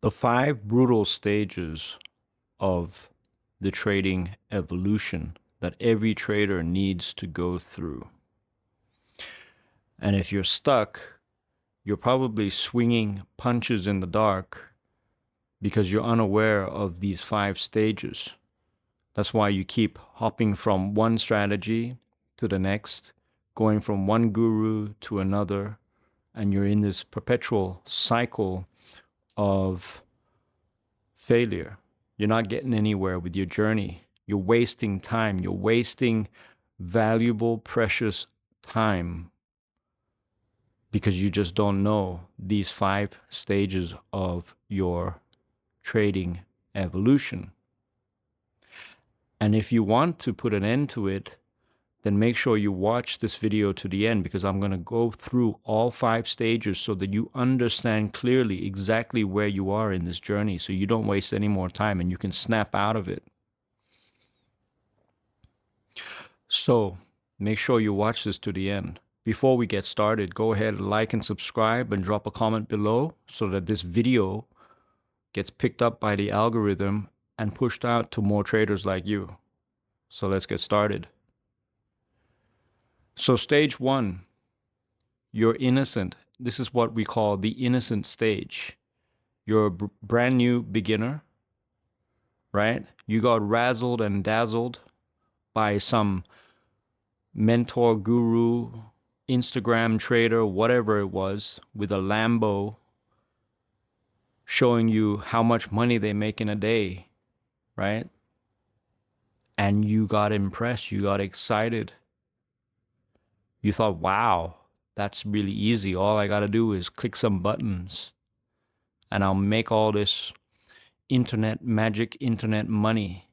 The five brutal stages of the trading evolution that every trader needs to go through. And if you're stuck, you're probably swinging punches in the dark because you're unaware of these five stages. That's why you keep hopping from one strategy to the next, going from one guru to another, and you're in this perpetual cycle of failure. You're not getting anywhere with your journey. You're wasting time. You're wasting valuable, precious time because you just don't know these five stages of your trading evolution. And if you want to put an end to it, then make sure you watch this video to the end, because I'm going to go through all five stages so that you understand clearly exactly where you are in this journey, so you don't waste any more time and you can snap out of it. So make sure you watch this to the end. Before we get started, go ahead and like and subscribe and drop a comment below so that this video gets picked up by the algorithm and pushed out to more traders like you. So let's get started. So stage one, you're innocent. This is what we call the innocent stage. You're a brand new beginner, right? You got razzled and dazzled by some mentor, guru, Instagram trader, whatever it was, with a Lambo showing you how much money they make in a day, right? And you got impressed, you got excited. You thought, wow, that's really easy. All I got to do is click some buttons and I'll make all this internet magic, internet money,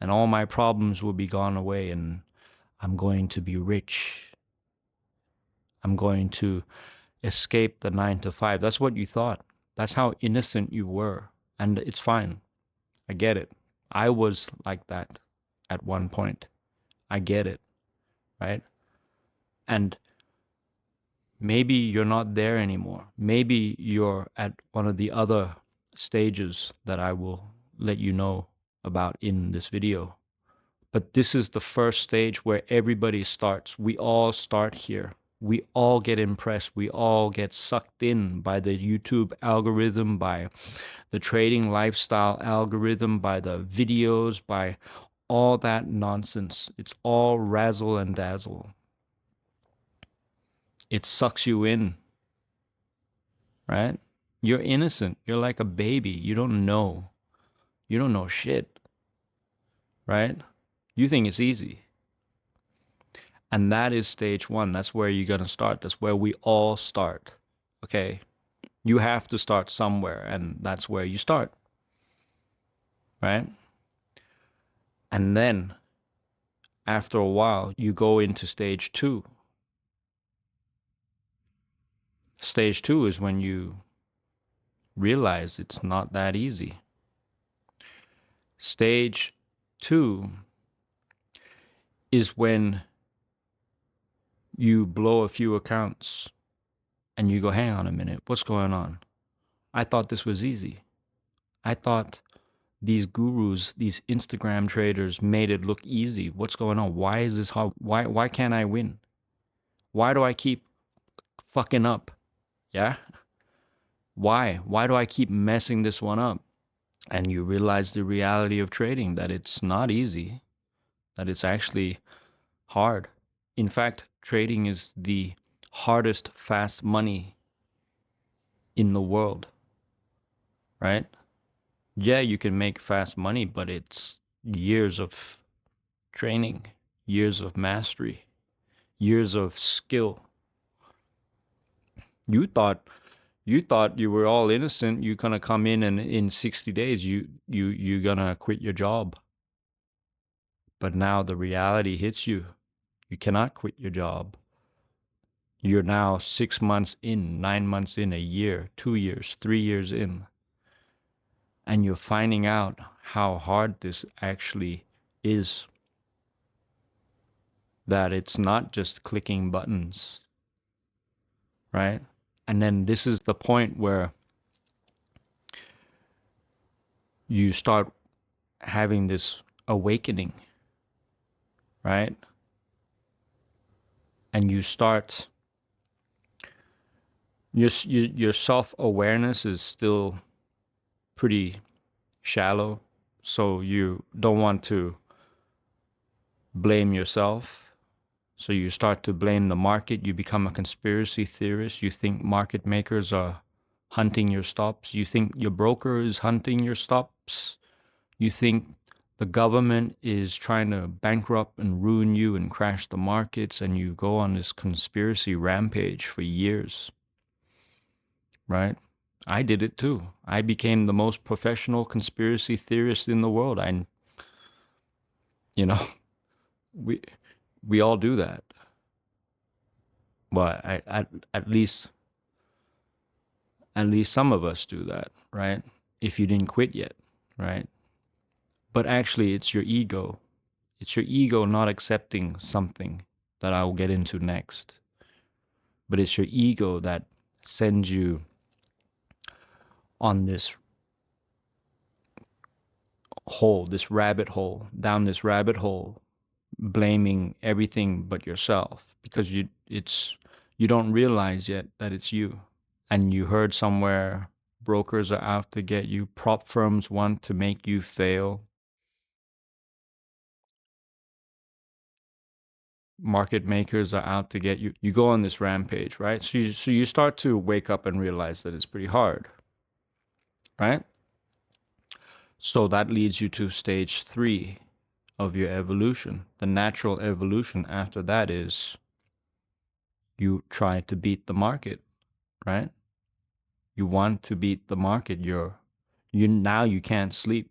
and all my problems will be gone away, and I'm going to be rich. I'm going to escape the 9 to 5. That's what you thought. That's how innocent you were. And it's fine. I get it. I was like that at one point. I get it, right? And maybe you're not there anymore. Maybe you're at one of the other stages that I will let you know about in this video. But this is the first stage where everybody starts. We all start here. We all get impressed. We all get sucked in by the YouTube algorithm, by the trading lifestyle algorithm, by the videos, by all that nonsense. It's all razzle and dazzle. It sucks you in, right? You're innocent. You're like a baby. You don't know. You don't know shit, right? You think it's easy. And that is stage one. That's where you're going to start. That's where we all start. Okay. You have to start somewhere, and that's where you start. Right. And then after a while, you go into stage two. Stage two is when you realize it's not that easy. Stage two is when you blow a few accounts and you go, hang on a minute, what's going on? I thought this was easy. I thought these gurus, these Instagram traders made it look easy. What's going on? Why is this hard? Why can't I win? Why do I keep fucking up? Yeah? Why? Why do I keep messing this one up? And you realize the reality of trading, that it's not easy, that it's actually hard. In fact, trading is the hardest fast money in the world, right? Yeah, you can make fast money, but it's years of training, years of mastery, years of skill. You thought you were all innocent. You're gonna come in and in 60 days you're gonna quit your job. But now the reality hits you. You cannot quit your job. You're now 6 months in, 9 months in, a year, 2 years, 3 years in. And you're finding out how hard this actually is. That it's not just clicking buttons, right? And then this is the point where you start having this awakening, right? And you start your self-awareness is still pretty shallow, so you don't want to blame yourself. So you start to blame the market. You become a conspiracy theorist. You think market makers are hunting your stops. You think your broker is hunting your stops. You think the government is trying to bankrupt and ruin you and crash the markets, and you go on this conspiracy rampage for years, right? I did it too. I became the most professional conspiracy theorist in the world. You know, we we all do that. But at least some of us do that, right? If you didn't quit yet, right? But actually, it's your ego. It's your ego not accepting something that I will get into next. But it's your ego that sends you on this hole, this rabbit hole, down this rabbit hole, blaming everything but yourself because you don't realize yet that it's you. And you heard somewhere brokers are out to get you, prop firms want to make you fail, market makers are out to get you. You go on this rampage, right? So you start to wake up and realize that it's pretty hard, right? So that leads you to stage 3 of your evolution. The natural evolution after that is you try to beat the market, right? You want to beat the market. You now you can't sleep.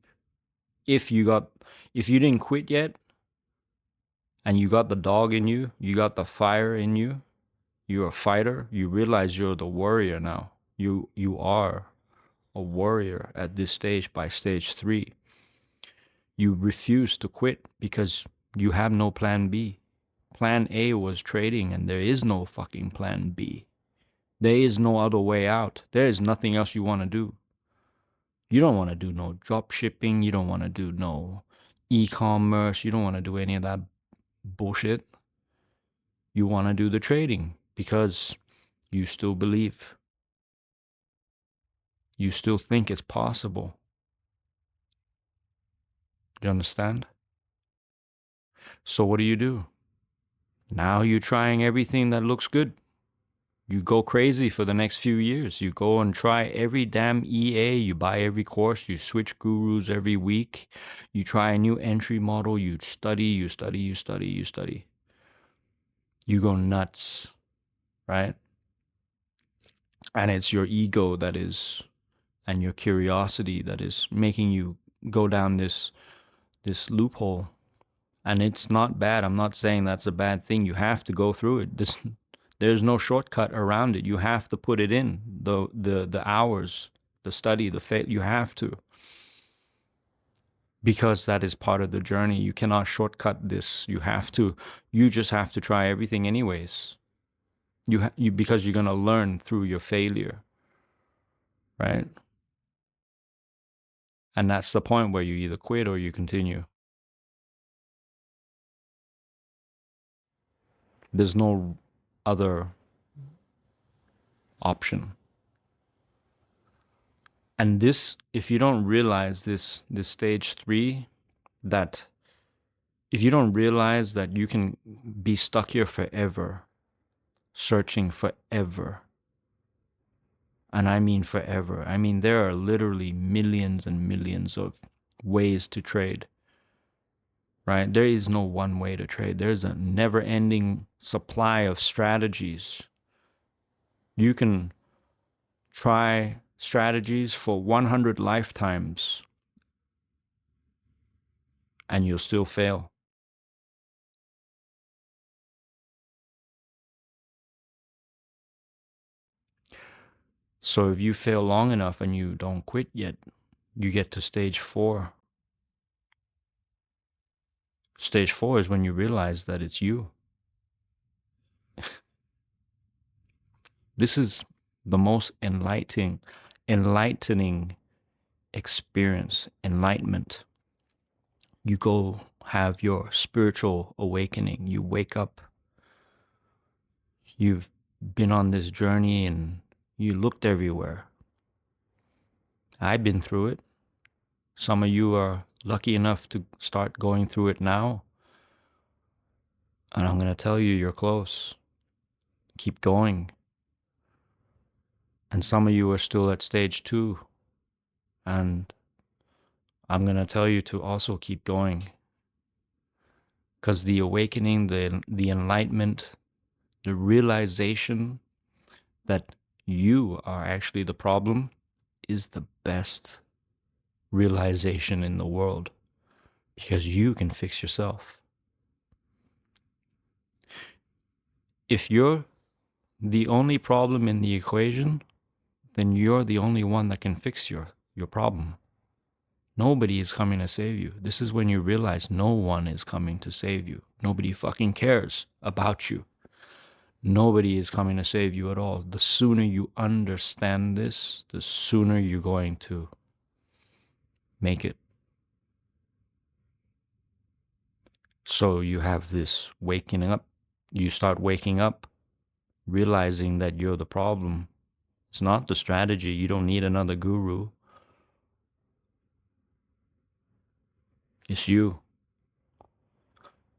If you got if you didn't quit yet and you got the dog in you, you got the fire in you, you're a fighter, you realize you're the warrior now. You are a warrior at this stage by stage 3. You refuse to quit because you have no plan B. Plan A was trading and there is no fucking plan B. There is no other way out. There is nothing else you want to do. You don't want to do no drop shipping. You don't want to do no e-commerce. You don't want to do any of that bullshit. You want to do the trading because you still believe. You still think it's possible. You understand? So what do? Now you're trying everything that looks good. You go crazy for the next few years. You go and try every damn EA. You buy every course. You switch gurus every week. You try a new entry model. You study, you study, you study, you study. You go nuts, right? And it's your ego that is, and your curiosity that is making you go down this loophole. And it's not bad. I'm not saying that's a bad thing. You have to go through it. There's no shortcut around it. You have to put it in the hours, the study, you have to, because that is part of the journey. You cannot shortcut this. You just have to try everything anyways. You because you're going to learn through your failure, right? And that's the point where you either quit or you continue. There's no other option. And this, if you don't realize this stage 3, that if you don't realize that you can be stuck here forever, searching forever, and I mean forever, I mean there are literally millions and millions of ways to trade, right? There is no one way to trade. There's a never-ending supply of strategies. You can try strategies for 100 lifetimes and you'll still fail. So if you fail long enough and you don't quit yet, you get to stage 4. Stage 4 is when you realize that it's you. This is the most enlightening experience enlightenment. You go have your spiritual awakening. You wake up. You've been on this journey and you looked everywhere. I've been through it. Some of you are lucky enough to start going through it now. And I'm going to tell you, you're close. Keep going. And some of you are still at stage 2. And I'm going to tell you to also keep going. Because the awakening, the enlightenment, the realization that you are actually the problem is the best realization in the world. Because you can fix yourself. If you're the only problem in the equation, then you're the only one that can fix your problem. Nobody is coming to save you. This is when you realize no one is coming to save you. Nobody fucking cares about you. Nobody is coming to save you at all. The sooner you understand this, the sooner you're going to make it. So you have this waking up. You start waking up, realizing that you're the problem. It's not the strategy. You don't need another guru. It's you.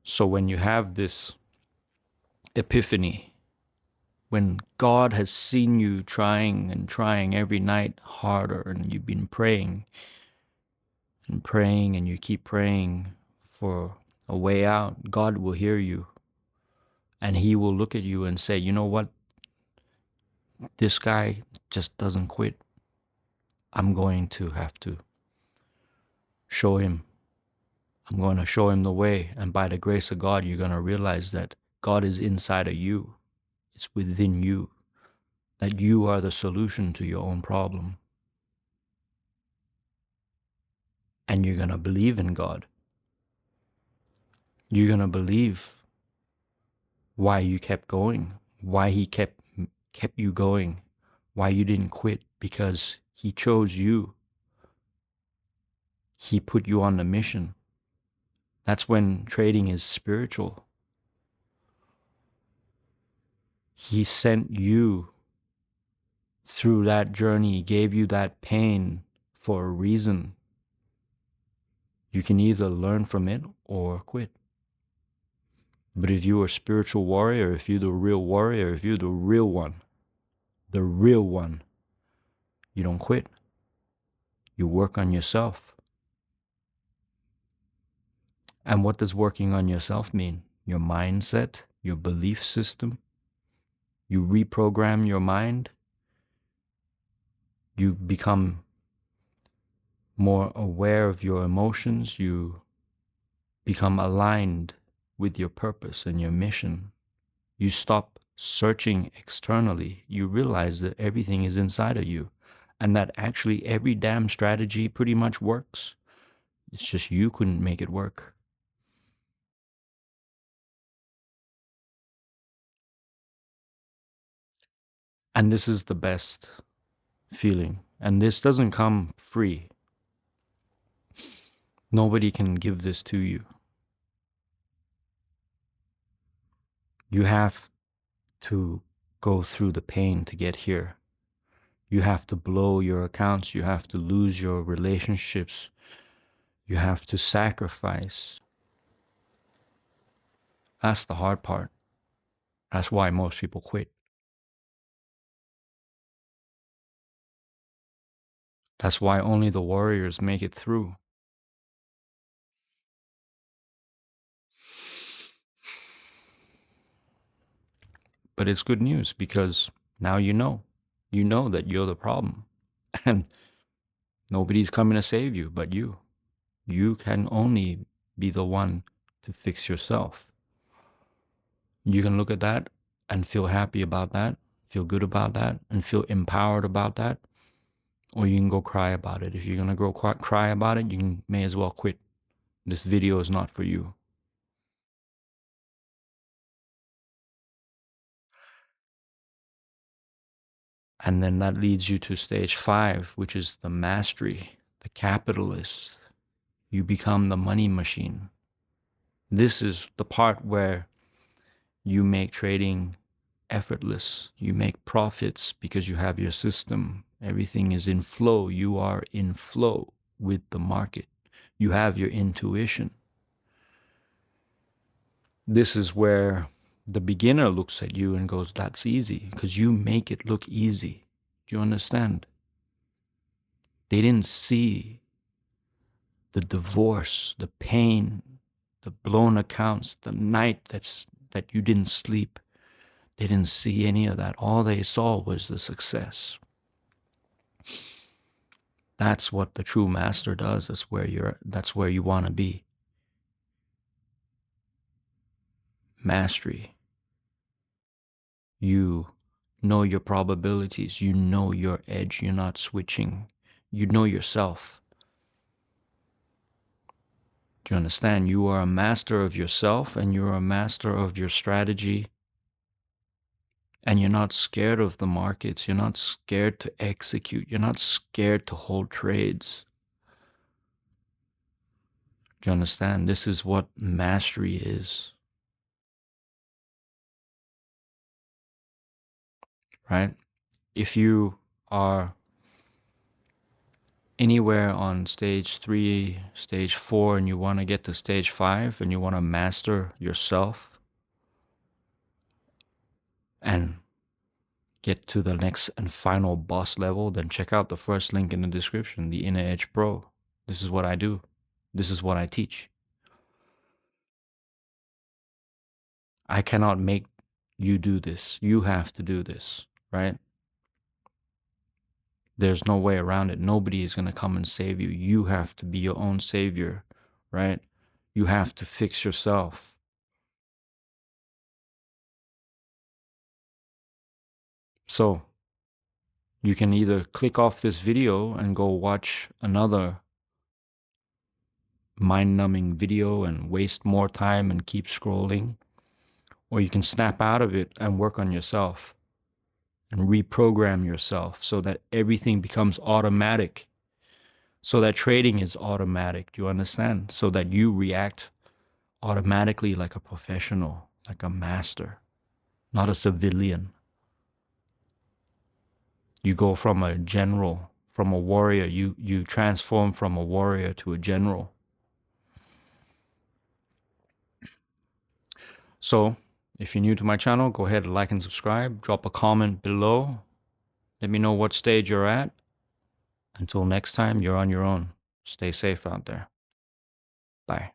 So when you have this epiphany, when God has seen you trying and trying every night harder, and you've been praying and praying and you keep praying for a way out, God will hear you and he will look at you and say, you know what? This guy just doesn't quit. I'm going to have to show him. I'm going to show him the way. And by the grace of God, you're going to realize that God is inside of you. It's within you. That you are the solution to your own problem. And you're going to believe in God. You're going to believe why you kept going, why he kept you going, why you didn't quit, because he chose you. He put you on the mission. That's when trading is spiritual. He sent you through that journey, gave you that pain for a reason. You can either learn from it or quit. But if you're a spiritual warrior, if you're the real warrior, if you're the real one, you don't quit. You work on yourself. And what does working on yourself mean? Your mindset, your belief system. You reprogram your mind. You become more aware of your emotions. You become aligned with your purpose and your mission. You stop searching externally. You realize that everything is inside of you and that actually every damn strategy pretty much works. It's just you couldn't make it work. And this is the best feeling. And this doesn't come free. Nobody can give this to you. You have to go through the pain to get here. You have to blow your accounts. You have to lose your relationships. You have to sacrifice. That's the hard part. That's why most people quit. That's why only the warriors make it through. But it's good news because now you know. You know that you're the problem. And nobody's coming to save you but you. You can only be the one to fix yourself. You can look at that and feel happy about that, feel good about that, and feel empowered about that. Or you can go cry about it. If you're going to go cry about it, may as well quit. This video is not for you. And then that leads you to stage 5, which is the mastery, the capitalist. You become the money machine. This is the part where you make trading effortless. You make profits because you have your system. Everything is in flow. You are in flow with the market. You have your intuition. This is where the beginner looks at you and goes, that's easy, because you make it look easy. Do you understand? They didn't see the divorce, the pain, the blown accounts, the night that you didn't sleep. They didn't see any of that. All they saw was the success. That's what the true master does. That's where you want to be. Mastery. You know your probabilities. You know your edge. You're not switching. You know yourself. Do you understand? You are a master of yourself and you're a master of your strategy. And you're not scared of the markets. You're not scared to execute. You're not scared to hold trades. Do you understand? This is what mastery is, right? If you are anywhere on stage 3, stage 4, and you want to get to stage 5 and you want to master yourself and get to the next and final boss level, then check out the first link in the description, the Inner Edge Pro. This is what I do. This is what I teach. I cannot make you do this. You have to do this, right? There's no way around it. Nobody is going to come and save you. You have to be your own savior, right? You have to fix yourself. So you can either click off this video and go watch another mind-numbing video and waste more time and keep scrolling, or you can snap out of it and work on yourself and reprogram yourself so that everything becomes automatic, so that trading is automatic. Do you understand? So that you react automatically like a professional, like a master, not a civilian. You go from a general, from a warrior, you transform from a warrior to a general. So if you're new to my channel, go ahead and like and subscribe. Drop a comment below. Let me know what stage you're at. Until next time, you're on your own. Stay safe out there. Bye.